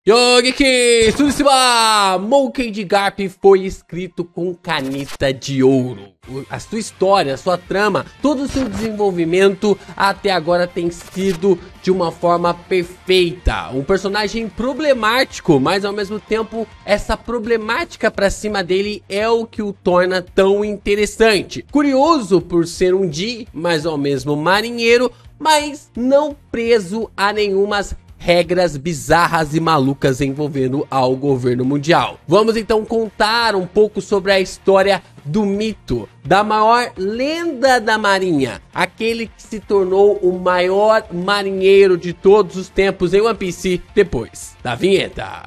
Yo, Geeks, tudo em cima? Monkey D. Garp foi escrito com caneta de ouro. A sua história, a sua trama, todo o seu desenvolvimento até agora tem sido de uma forma perfeita. Um personagem problemático, mas ao mesmo tempo essa problemática pra cima dele é o que o torna tão interessante. Curioso por ser um D, mas ao mesmo marinheiro, mas não preso a nenhumas regras bizarras e malucas envolvendo ao governo mundial. Vamos então contar um pouco sobre a história do mito, da maior lenda da marinha, aquele que se tornou o maior marinheiro de todos os tempos em One Piece, depois da vinheta.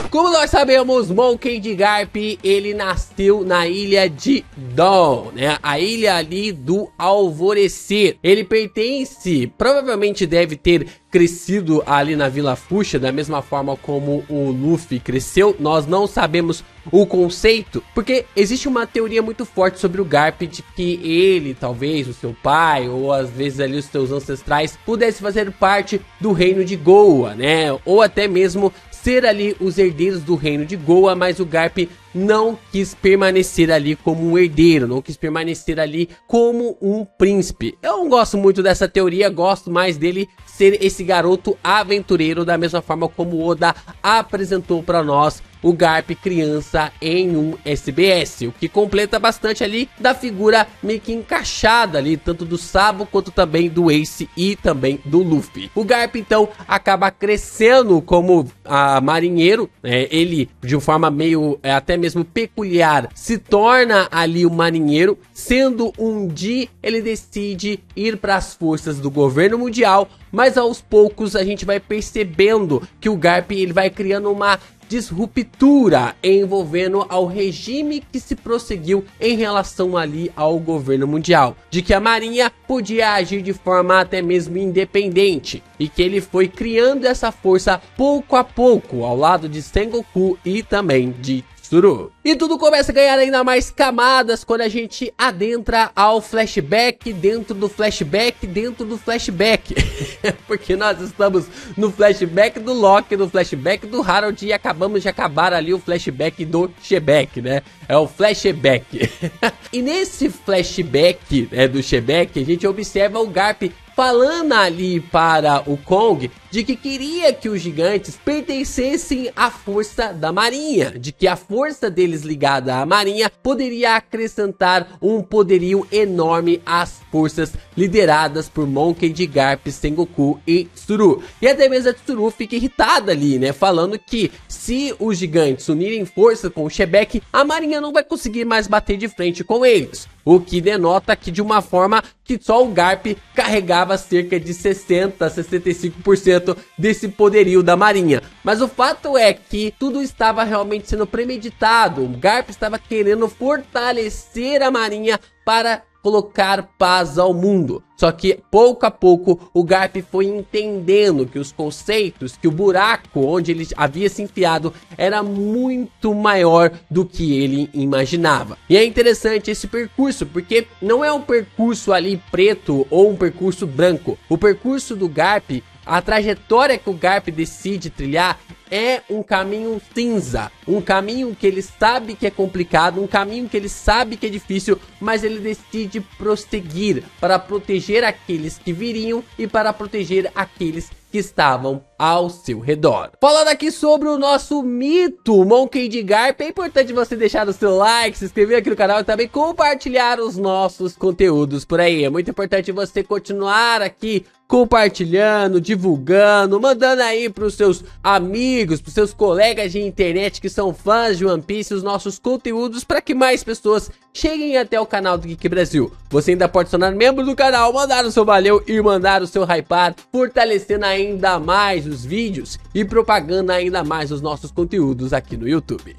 Como nós sabemos, Monkey D. Garp, ele nasceu na ilha de Dawn, né? A ilha ali do alvorecer. Ele pertence, provavelmente deve ter crescido ali na Vila Fuchsia, da mesma forma como o Luffy cresceu. Nós não sabemos o conceito, porque existe uma teoria muito forte sobre o Garp de que ele, talvez o seu pai, ou às vezes ali os seus ancestrais, pudesse fazer parte do reino de Goa, né? Ou até mesmo ser ali os herdeiros do reino de Goa, mas o Garp não quis permanecer ali como um herdeiro, não quis permanecer ali como um príncipe. Eu não gosto muito dessa teoria, gosto mais dele ser esse garoto aventureiro, da mesma forma como Oda apresentou para nós o Garp criança em um SBS, o que completa bastante ali da figura meio que encaixada ali, tanto do Sabo quanto também do Ace e também do Luffy. O Garp então acaba crescendo como marinheiro, ele de uma forma meio até mesmo peculiar se torna ali um marinheiro, sendo um D, ele decide ir para as forças do governo mundial, mas aos poucos a gente vai percebendo que o Garp ele vai criando uma disruptura envolvendo ao regime que se prosseguiu em relação ali ao governo mundial, de que a marinha podia agir de forma até mesmo independente, e que ele foi criando essa força pouco a pouco ao lado de Sengoku e também de Tsuru. E tudo começa a ganhar ainda mais camadas quando a gente adentra ao flashback dentro do flashback dentro do flashback. Porque nós estamos no flashback do Loki, no flashback do Harold e acabamos de acabar ali o flashback do Shebeck, né? É o flashback. E nesse flashback do Shebeck a gente observa o Garp falando ali para o Kong de que queria que os gigantes pertencessem à força da marinha, de que a força deles ligada à marinha poderia acrescentar um poderio enorme às forças lideradas por Monkey D. Garp, Sengoku e Tsuru. E até mesmo a Tsuru fica irritada ali, né, falando que se os gigantes unirem força com o Shebeck, a marinha não vai conseguir mais bater de frente com eles. O que denota que de uma forma que só o Garp carregava cerca de 60 a 65% desse poderio da marinha. Mas o fato é que tudo estava realmente sendo premeditado. O Garp estava querendo fortalecer a marinha para colocar paz ao mundo. Só que pouco a pouco o Garp foi entendendo que os conceitos, que o buraco onde ele havia se enfiado era muito maior do que ele imaginava. E é interessante esse percurso, porque não é um percurso ali preto ou um percurso branco. O percurso do Garp, a trajetória que o Garp decide trilhar é um caminho cinza, um caminho que ele sabe que é complicado, um caminho que ele sabe que é difícil, mas ele decide prosseguir para proteger aqueles que viriam e para proteger aqueles que estavam ao seu redor. Falando aqui sobre o nosso mito Monkey D. Garp, é importante você deixar o seu like, se inscrever aqui no canal e também compartilhar os nossos conteúdos por aí. É muito importante você continuar aqui compartilhando, divulgando, mandando aí para os seus amigos, para os seus colegas de internet que são fãs de One Piece, os nossos conteúdos, para que mais pessoas cheguem até o canal do Geek Brasil. Você ainda pode se tornar membro do canal, mandar o seu valeu e mandar o seu hypar, fortalecendo ainda mais os vídeos e propagando ainda mais os nossos conteúdos aqui no YouTube.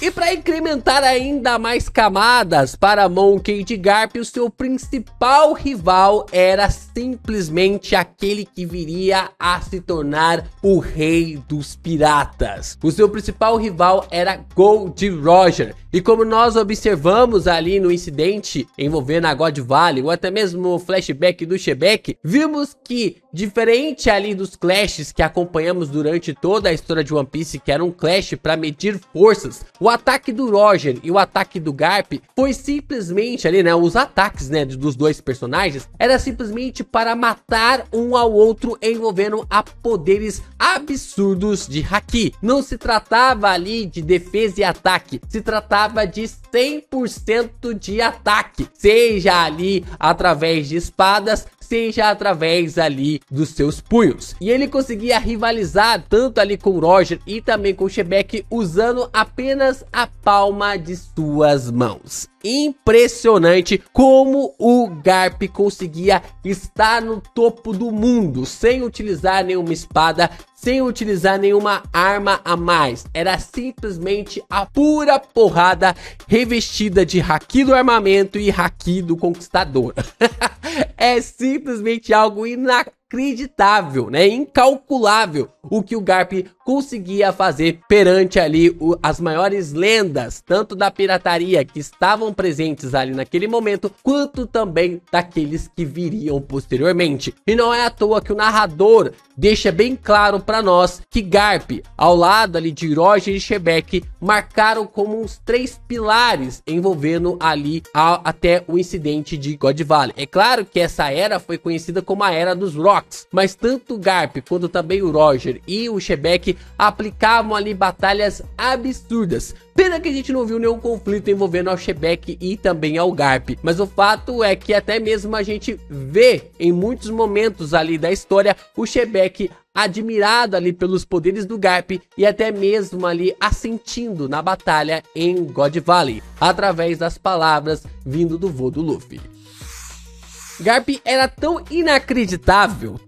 E para incrementar ainda mais camadas para Monkey D. Garp, o seu principal rival era simplesmente aquele que viria a se tornar o rei dos piratas. O seu principal rival era Gold Roger. E como nós observamos ali no incidente envolvendo a God Valley, ou até mesmo o flashback do Shebeck, vimos que, diferente ali dos clashes que acompanhamos durante toda a história de One Piece, que era um clash para medir forças, o ataque do Roger e o ataque do Garp foi simplesmente ali, né, os ataques, né, dos dois personagens, era simplesmente para matar um ao outro envolvendo a poderes absurdos de Haki. Não se tratava ali de defesa e ataque, se tratava de 100% de ataque, seja ali através de espadas, seja através ali dos seus punhos. E ele conseguia rivalizar tanto ali com o Roger e também com o Shebeck usando apenas a palma de suas mãos. Impressionante como o Garp conseguia estar no topo do mundo sem utilizar nenhuma espada, sem utilizar nenhuma arma a mais. Era simplesmente a pura porrada revestida de Haki do armamento e Haki do conquistador. É simplesmente algo inacreditável, né? Incalculável o que o Garp conseguia fazer perante ali as maiores lendas, tanto da pirataria que estavam presentes ali naquele momento, quanto também daqueles que viriam posteriormente. E não é à toa que o narrador deixa bem claro para nós que Garp, ao lado ali de Roger e Shebeck, marcaram como uns 3 pilares envolvendo ali até o incidente de God Valley. É claro que essa era foi conhecida como a Era dos Rocks, mas tanto o Garp quanto também o Roger e o Shebeck aplicavam ali batalhas absurdas. Pena que a gente não viu nenhum conflito envolvendo ao Shebeck e também ao Garp, mas o fato é que até mesmo a gente vê em muitos momentos ali da história o Shebeck admirado ali pelos poderes do Garp e até mesmo ali assentindo na batalha em God Valley, através das palavras vindo do vô do Luffy. Garp era tão inacreditável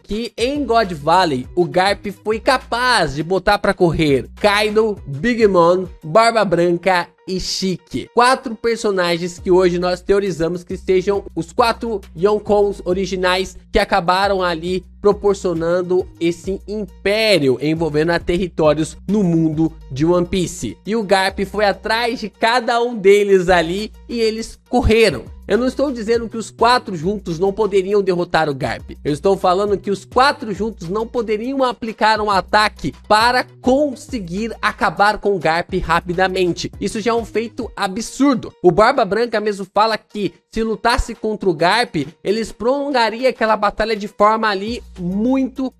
que em God Valley o Garp foi capaz de botar pra correr Kaido, Big Mom, Barba Branca e Chique. 4 personagens que hoje nós teorizamos que sejam os 4 Yonkous originais que acabaram ali proporcionando esse império envolvendo a territórios no mundo de One Piece. E o Garp foi atrás de cada um deles ali e eles correram. Eu não estou dizendo que os 4 juntos não poderiam derrotar o Garp. Eu estou falando que os 4 juntos não poderiam aplicar um ataque para conseguir acabar com o Garp rapidamente. Isso já é um feito absurdo. O Barba Branca mesmo fala que se lutasse contra o Garp, eles prolongariam aquela batalha de forma ali muito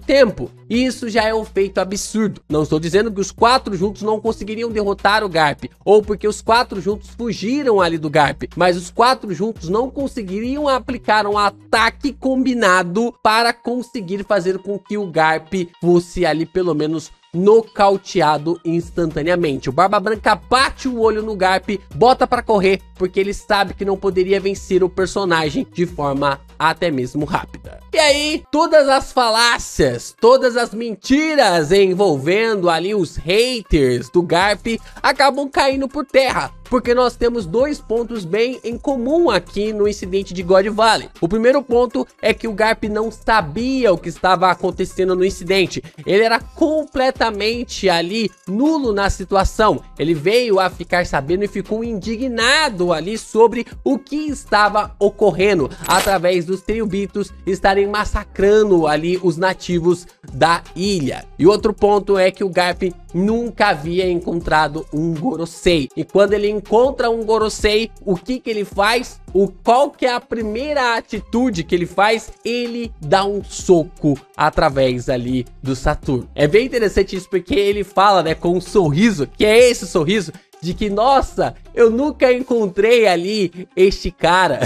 tempo. Isso já é um feito absurdo. Não estou dizendo que os 4 juntos não conseguiriam derrotar o Garp, ou porque os 4 juntos fugiram ali do Garp, mas os 4 juntos não conseguiriam aplicar um ataque combinado para conseguir fazer com que o Garp fosse ali pelo menos nocauteado instantaneamente. O Barba Branca bate o olho no Garp, bota pra correr, porque ele sabe que não poderia vencer o personagem de forma até mesmo rápida. E aí, todas as falácias, todas as mentiras envolvendo ali os haters do Garp acabam caindo por terra, porque nós temos 2 pontos bem em comum aqui no incidente de God Valley. O primeiro ponto é que o Garp não sabia o que estava acontecendo no incidente. Ele era completamente ali nulo na situação. Ele veio a ficar sabendo e ficou indignado ali sobre o que estava ocorrendo, através dos Tenryubitos estarem massacrando ali os nativos da ilha. E outro ponto é que o Garp nunca havia encontrado um Gorosei. E quando ele encontra um Gorosei, o que ele faz? Qual que é a primeira atitude que ele faz? Ele dá um soco através ali do Saturno. É bem interessante isso, porque ele fala, né, com um sorriso, que é esse sorriso de que, nossa, eu nunca encontrei ali este cara.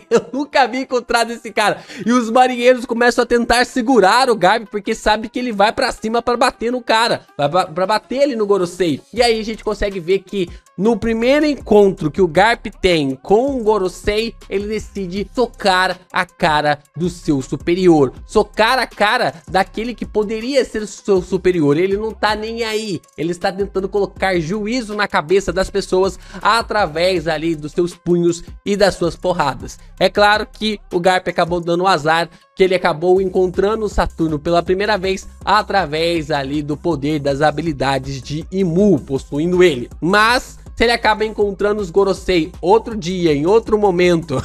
Eu nunca havia encontrado esse cara. E os marinheiros começam a tentar segurar o Garp, porque sabe que ele vai pra cima pra bater no cara, pra bater ele no Gorosei. E aí a gente consegue ver que no primeiro encontro que o Garp tem com o Gorosei, ele decide socar a cara do seu superior, socar a cara daquele que poderia ser o seu superior. Ele não tá nem aí, ele está tentando colocar juízo na cabeça das pessoas através ali dos seus punhos e das suas porradas. porradas. É claro que o Garp acabou dando um azar, que ele acabou encontrando o Saturno pela primeira vez através ali do poder das habilidades de Imu, possuindo ele. Mas se ele acaba encontrando os Gorosei outro dia, em outro momento,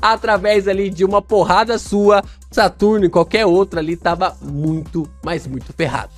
através ali de uma porrada sua, Saturno e qualquer outro ali tava muito, mas muito ferrado.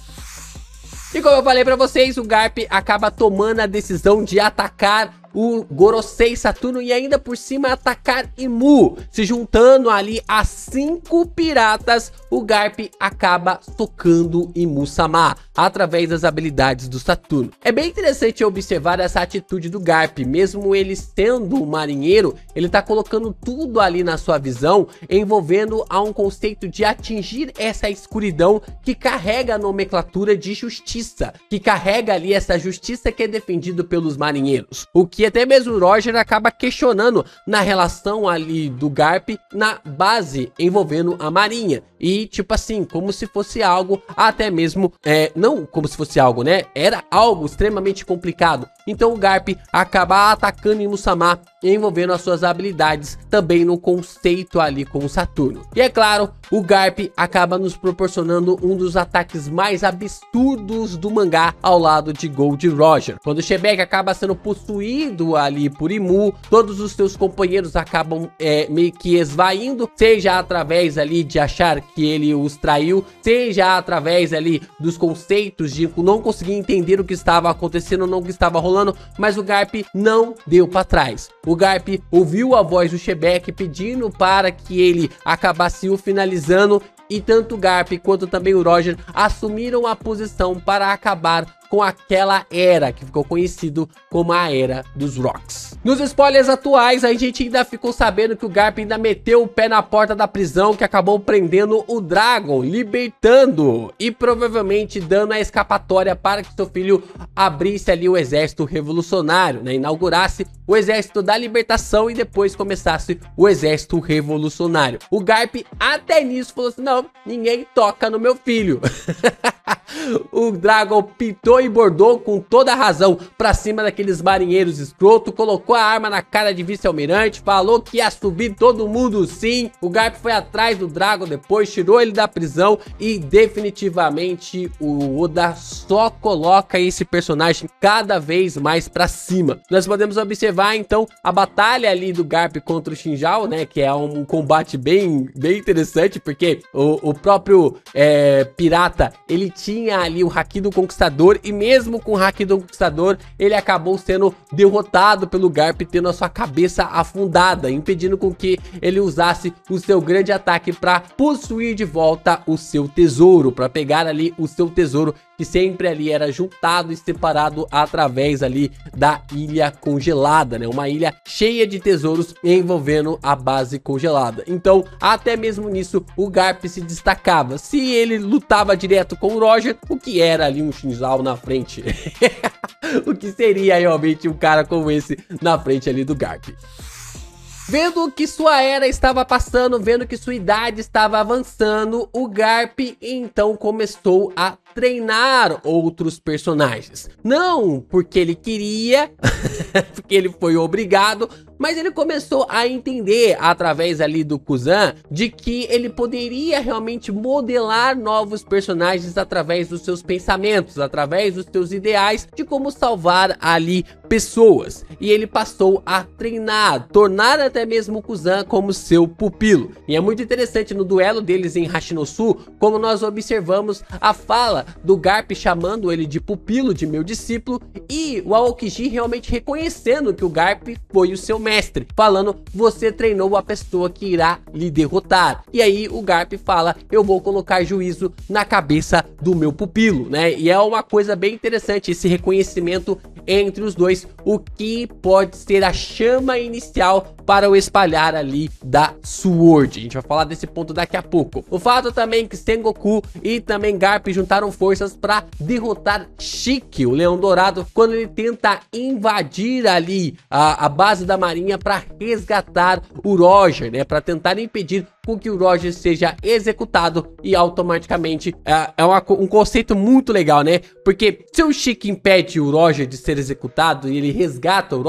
E como eu falei pra vocês, o Garp acaba tomando a decisão de atacar o Gorosei Saturno e ainda por cima atacar Imu. Se juntando ali a 5 piratas, o Garp acaba tocando Imu-sama através das habilidades do Saturno. É bem interessante observar essa atitude do Garp. Mesmo ele sendo um marinheiro, ele tá colocando tudo ali na sua visão, envolvendo a um conceito de atingir essa escuridão que carrega a nomenclatura de justiça, que carrega ali essa justiça que é defendido pelos marinheiros. O que até mesmo o Roger acaba questionando na relação ali do Garp na base envolvendo a marinha. E tipo assim, como se fosse algo até mesmo, não como se fosse algo, né? Era algo extremamente complicado. Então o Garp acaba atacando Imu-sama e envolvendo as suas habilidades também no conceito ali com o Saturno. E é claro, o Garp acaba nos proporcionando um dos ataques mais absurdos do mangá ao lado de Gold Roger. Quando o Shebek acaba sendo possuído ali por Imu, todos os seus companheiros acabam meio que esvaindo, seja através ali de achar que ele os traiu, seja através ali dos conceitos de não conseguir entender o que estava acontecendo, não o que estava rolando, mas o Garp não deu para trás. O Garp ouviu a voz do Shebek pedindo para que ele acabasse o finalizando, e tanto o Garp quanto também o Roger assumiram a posição para acabar com aquela era que ficou conhecido como a Era dos Rocks. Nos spoilers atuais, a gente ainda ficou sabendo que o Garp ainda meteu o pé na porta da prisão, que acabou prendendo o Dragon, libertando e provavelmente dando a escapatória para que seu filho abrisse ali o exército revolucionário, né? Inaugurasse o exército da libertação e depois começasse o exército revolucionário. O Garp até nisso falou assim: não, ninguém toca no meu filho. O Dragon pintou e bordou com toda a razão pra cima daqueles marinheiros escroto, colocou a arma na cara de vice-almirante, falou que ia subir todo mundo sim. O Garp foi atrás do Dragon depois, tirou ele da prisão e definitivamente o Oda só coloca esse personagem cada vez mais pra cima. Nós podemos observar então a batalha ali do Garp contra o Shinjao, né, que é um combate bem interessante, porque o próprio pirata, ele tinha ali o Haki do Conquistador, e mesmo com o Haki do Conquistador, ele acabou sendo derrotado pelo Garp, tendo a sua cabeça afundada, impedindo com que ele usasse o seu grande ataque para possuir de volta o seu tesouro, para pegar ali o seu tesouro que sempre ali era juntado e separado através ali da ilha congelada, né? Uma ilha cheia de tesouros envolvendo a base congelada. Então, até mesmo nisso, o Garp se destacava. Se ele lutava direto com o Roger, o que era ali um Shinjao na frente? O que seria realmente um cara como esse na frente ali do Garp? Vendo que sua era estava passando, vendo que sua idade estava avançando, o Garp então começou a treinar outros personagens. Não porque ele queria, porque ele foi obrigado, mas ele começou a entender através ali do Kuzan de que ele poderia realmente modelar novos personagens através dos seus pensamentos, através dos seus ideais de como salvar ali pessoas. E ele passou a treinar, tornar até mesmo o Kuzan como seu pupilo. E é muito interessante no duelo deles em Hashinosu, como nós observamos a fala do Garp chamando ele de pupilo, de meu discípulo, e o Aokiji realmente reconhecendo que o Garp foi o seu mestre, falando: você treinou a pessoa que irá lhe derrotar. E aí o Garp fala: eu vou colocar juízo na cabeça do meu pupilo, né? E é uma coisa bem interessante esse reconhecimento entre os dois, o que pode ser a chama inicial para o espalhar ali da Sword. A gente vai falar desse ponto daqui a pouco. O fato também que Sengoku e também Garp juntaram forças para derrotar Shiki, o Leão Dourado, quando ele tenta invadir ali a base da marinha para resgatar o Roger, né, para tentar impedir com que o Roger seja executado. E automaticamente um conceito muito legal, né? Porque se o Shiki impede o Roger de ser executado e ele resgata o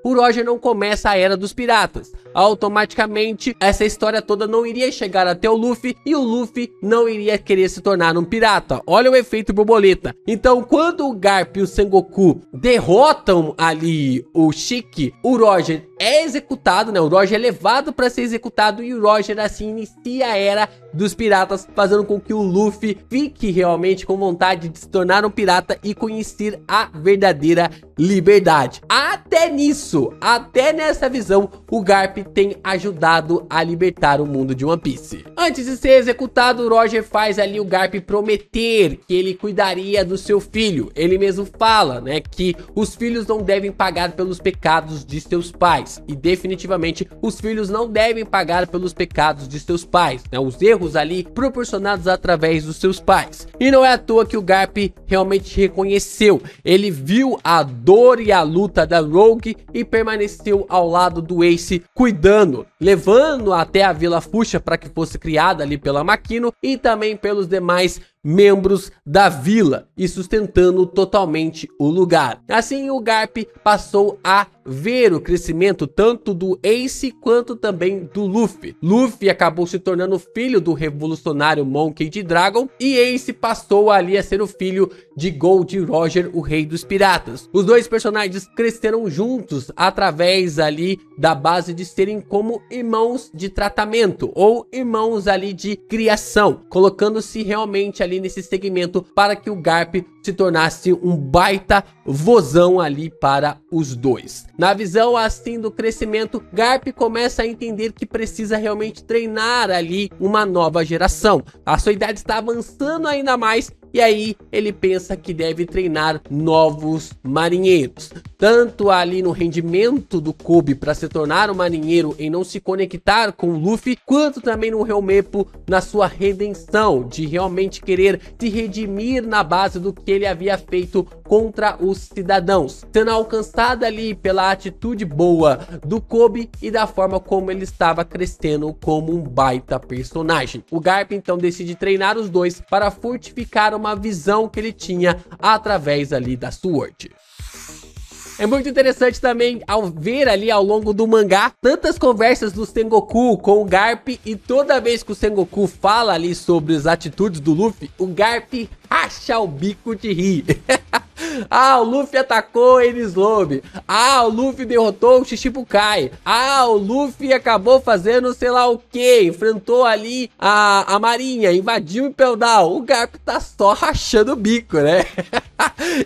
o Roger não começa a Era dos Piratas. Automaticamente, essa história toda não iria chegar até o Luffy e o Luffy não iria querer se tornar um pirata. Olha o efeito borboleta. Então, quando o Garp e o Sengoku derrotam ali o Shiki, o Roger é executado, né? O Roger é levado para ser executado e o Roger assim inicia a Era dos Piratas, fazendo com que o Luffy fique realmente com vontade de se tornar um pirata e conhecer a verdadeira liberdade. Até nisso, até nessa visão, o Garp tem ajudado a libertar o mundo de One Piece. Antes de ser executado, o Roger faz ali o Garp prometer que ele cuidaria do seu filho. Ele mesmo fala, né, que os filhos não devem pagar pelos pecados de seus pais. E definitivamente os filhos não devem pagar pelos pecados de seus pais, né, os erros ali proporcionados através dos seus pais. E não é à toa que o Garp realmente reconheceu. Ele viu a dor e a luta da Rogue e permaneceu ao lado do Ace, cuidando, levando até a Vila Fuxa para que fosse criada ali pela Makino e também pelos demais membros da vila e sustentando totalmente o lugar. Assim, o Garp passou a ver o crescimento tanto do Ace quanto também do Luffy. Luffy acabou se tornando filho do revolucionário Monkey D. Dragon e Ace passou ali a ser o filho de Gold Roger, o rei dos piratas. Os dois personagens cresceram juntos através ali da base de serem como irmãos de tratamento ou irmãos ali de criação, colocando-se realmente ali nesse segmento para que o Garp se tornasse um baita vozão ali para os dois. Na visão assim do crescimento, Garp começa a entender que precisa realmente treinar ali uma nova geração. A sua idade está avançando ainda mais e aí ele pensa que deve treinar novos marinheiros. Tanto ali no rendimento do Kobe para se tornar um marinheiro e não se conectar com o Luffy, quanto também no Helmeppo na sua redenção, de realmente querer se redimir na base do que ele havia feito contra os cidadãos, sendo alcançado ali pela atitude boa do Kobe e da forma como ele estava crescendo como um baita personagem. O Garp então decide treinar os dois para fortificar uma visão que ele tinha através ali da Sword. É muito interessante também ao ver ali ao longo do mangá tantas conversas do Sengoku com o Garp e toda vez que o Sengoku fala ali sobre as atitudes do Luffy, o Garp racha o bico de rir. Ah, o Luffy atacou Enies Lobby. Ah, o Luffy derrotou o Shichibukai. Ah, o Luffy acabou fazendo sei lá o que, enfrentou ali a marinha, invadiu o Impel Down. O Garp tá só rachando o bico, né?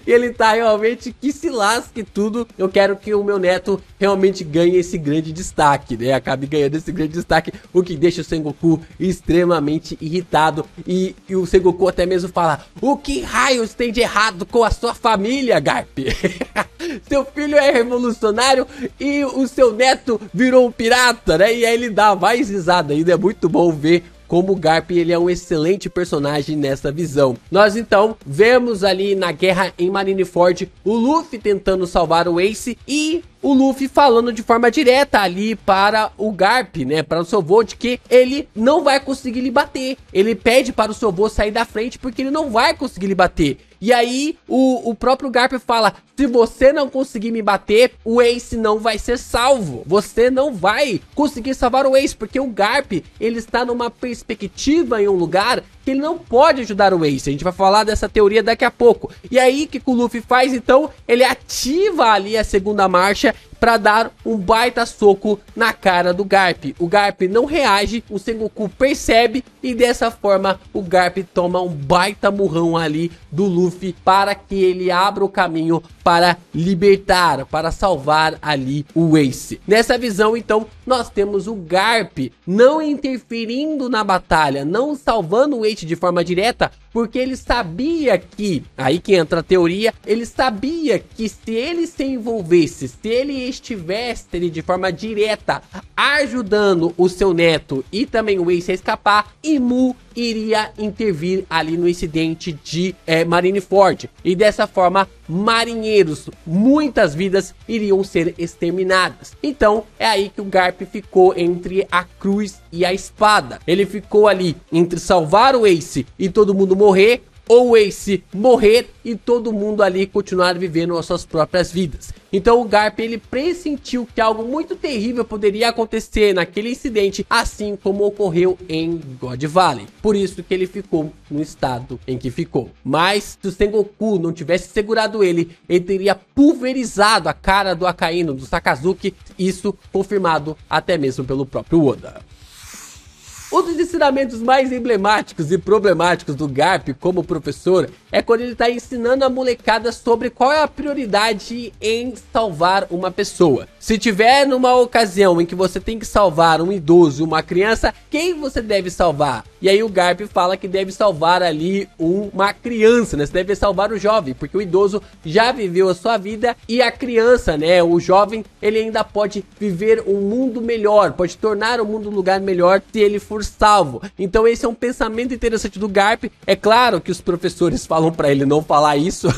Ele tá realmente que se lasque tudo. Eu quero que o meu neto realmente ganhe esse grande destaque, né? Acabe ganhando esse grande destaque, o que deixa o Sengoku extremamente irritado. E o Sengoku até mesmo fala: o que raios tem de errado com a sua família, Garp? Seu filho é revolucionário e o seu neto virou um pirata, né? E aí ele dá mais risada ainda. É muito bom ver como o Garp ele é um excelente personagem nessa visão. Nós então vemos ali na guerra em Marineford o Luffy tentando salvar o Ace e o Luffy falando de forma direta ali para o Garp, né, para o seu vô, de que ele não vai conseguir lhe bater. Ele pede para o seu vô sair da frente porque ele não vai conseguir lhe bater. E aí o próprio Garp fala: se você não conseguir me bater, o Ace não vai ser salvo. Você não vai conseguir salvar o Ace, porque o Garp ele está numa perspectiva em um lugar que ele não pode ajudar o Ace. A gente vai falar dessa teoria daqui a pouco. E aí o que o Luffy faz então? Ele ativa ali a segunda marcha para dar um baita soco na cara do Garp. O Garp não reage, o Sengoku percebe e dessa forma o Garp toma um baita murrão ali do Luffy para que ele abra o caminho para libertar, para salvar ali o Ace. Nessa visão então nós temos o Garp não interferindo na batalha, não salvando o Ace de forma direta, porque ele sabia que, aí que entra a teoria, ele sabia que se ele se envolvesse, se ele estivesse ali de forma direta ajudando o seu neto e também o Ace a escapar, Imu iria intervir ali no incidente de Marineford e dessa forma marinheiros, muitas vidas iriam ser exterminadas. Então é aí que o Garp ficou entre a cruz e a espada. Ele ficou ali entre salvar o Ace e todo mundo morrer, ou Ace morrer e todo mundo ali continuar vivendo as suas próprias vidas. Então o Garp ele pressentiu que algo muito terrível poderia acontecer naquele incidente, assim como ocorreu em God Valley. Por isso que ele ficou no estado em que ficou. Mas se o Sengoku não tivesse segurado ele, ele teria pulverizado a cara do Akainu, do Sakazuki, isso confirmado até mesmo pelo próprio Oda. Um dos ensinamentos mais emblemáticos e problemáticos do Garp como professor é quando ele está ensinando a molecada sobre qual é a prioridade em salvar uma pessoa. Se tiver numa ocasião em que você tem que salvar um idoso, uma criança, quem você deve salvar? E aí o Garp fala que deve salvar ali uma criança, né? Você deve salvar o jovem, porque o idoso já viveu a sua vida e a criança, né? O jovem, ele ainda pode viver um mundo melhor, pode tornar o mundo um lugar melhor se ele for salvo. Então esse é um pensamento interessante do Garp. É claro que os professores falam pra ele não falar isso,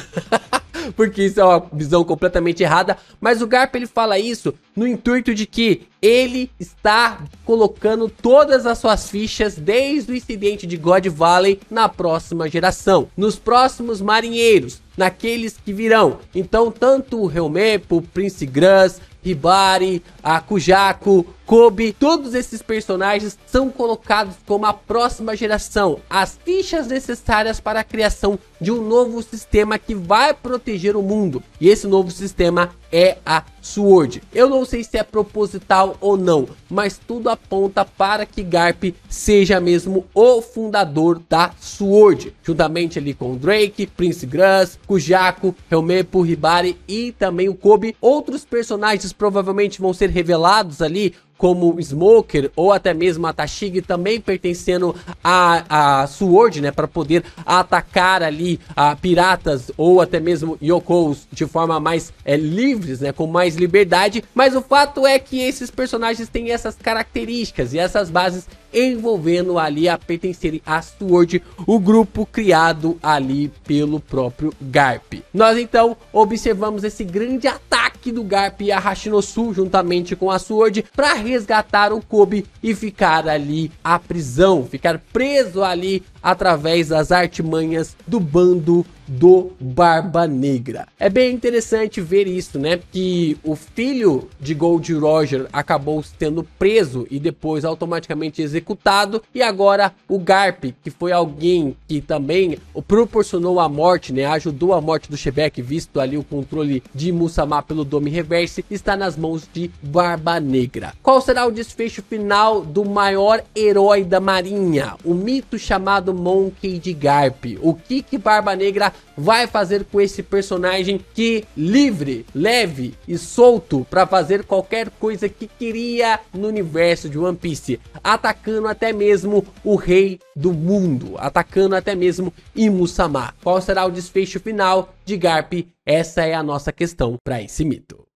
porque isso é uma visão completamente errada, mas o Garp ele fala isso no intuito de que ele está colocando todas as suas fichas desde o incidente de God Valley na próxima geração, nos próximos marinheiros, naqueles que virão. Então tanto o Helmeppo, Prince Grush, Hibari, a Kujaku, Kobe, todos esses personagens são colocados como a próxima geração, as fichas necessárias para a criação de um novo sistema que vai proteger o mundo. E esse novo sistema é a Sword. Eu não sei se é proposital ou não, mas tudo aponta para que Garp seja mesmo o fundador da Sword, juntamente ali com o Drake, Prince Grush, Kujaku, Helmeppo, Hibari e também o Kobe. Outros personagens provavelmente vão ser revelados ali, como o Smoker ou até mesmo a Tashigi, também pertencendo a Sword, né, para poder atacar ali piratas ou até mesmo Yokos de forma mais livres, né, com mais liberdade. Mas o fato é que esses personagens têm essas características e essas bases envolvendo ali a pertencerem a Sword, o grupo criado ali pelo próprio Garp. Nós então observamos esse grande ataque do Garp e a Hashinosu juntamente com a Sword para resgatar o Kobe e ficar ali à prisão, ficar preso ali através das artimanhas do bando do Barba Negra. É bem interessante ver isso, né? Que o filho de Gold Roger acabou sendo preso e depois automaticamente executado, e agora o Garp, que foi alguém que também proporcionou a morte, né? Ajudou a morte do Shebeck, visto ali o controle de Musama pelo Dome Reverse, está nas mãos de Barba Negra. Qual será o desfecho final do maior herói da marinha, o mito chamado Monkey D. Garp? O que Barba Negra vai fazer com esse personagem que livre, leve e solto para fazer qualquer coisa que queria no universo de One Piece, atacando até mesmo o rei do mundo, atacando até mesmo Imu-sama? Qual será o desfecho final de Garp? Essa é a nossa questão para esse mito.